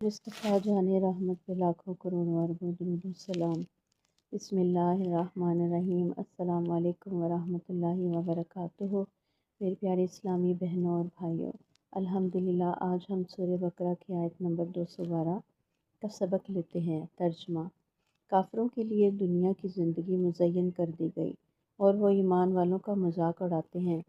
مصطفیٰ جان رحمت پہ لاکھوں کروڑوں اربوں درود و سلام۔ بسم اللہ الرحمن الرحیم۔ السلام علیکم ورحمۃ اللہ وبرکاتہ۔ میری پیاری اسلامی بہنوں اور بھائیوں، الحمدللہ آج ہم سورہ بقرہ کی آیت نمبر 212 کا سبق لیتے ہیں۔ ترجمہ: کافروں کے لیے دنیا کی زندگی مزین کر دی گئی اور وہ ایمان والوں کا مذاق اڑاتے ہیں،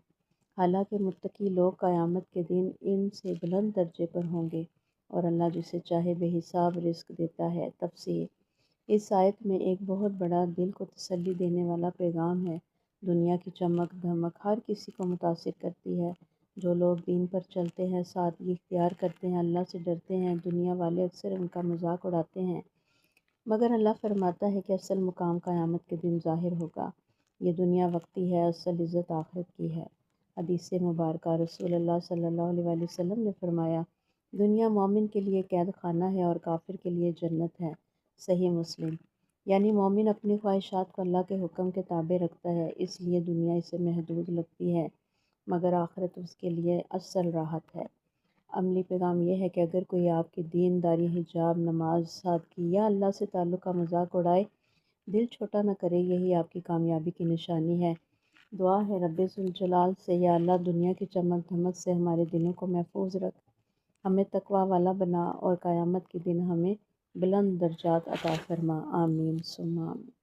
حالانکہ متقی لوگ قیامت کے دن ان سے بلند درجے پر ہوں گے اور اللہ جسے چاہے بے حساب رزق دیتا ہے۔ تفسیر: اس آیت میں ایک بہت بڑا دل کو تسلی دینے والا پیغام ہے۔ دنیا کی چمک دھمک ہر کسی کو متاثر کرتی ہے۔ جو لوگ دین پر چلتے ہیں، سادگی اختیار کرتے ہیں، اللہ سے ڈرتے ہیں، دنیا والے اکثر ان کا مذاق اڑاتے ہیں، مگر اللہ فرماتا ہے کہ اصل مقام قیامت کے دن ظاہر ہوگا۔ یہ دنیا وقتی ہے، اصل عزت آخرت کی ہے۔ حدیث مبارکہ: رسول اللہ صلی اللہ علیہ وسلم نے فرمایا، دنیا مومن کے لیے قید خانہ ہے اور کافر کے لیے جنت ہے۔ صحیح مسلم۔ یعنی مومن اپنی خواہشات کو اللہ کے حکم کے تابع رکھتا ہے، اس لیے دنیا اسے محدود لگتی ہے، مگر آخرت اس کے لیے اصل راحت ہے۔ عملی پیغام یہ ہے کہ اگر کوئی آپ کی دین داری، حجاب، نماز، سادگی یا اللہ سے تعلق کا مذاق اڑائے، دل چھوٹا نہ کرے، یہی آپ کی کامیابی کی نشانی ہے۔ دعا ہے رب ذوالجلال سے، یا اللہ دنیا کی چمک دھمک سے ہمارے دلوں کو محفوظ رکھ، ہمیں تقویٰ والا بنا اور قیامت کے دن ہمیں بلند درجات عطا فرما۔ آمین ثم آمین۔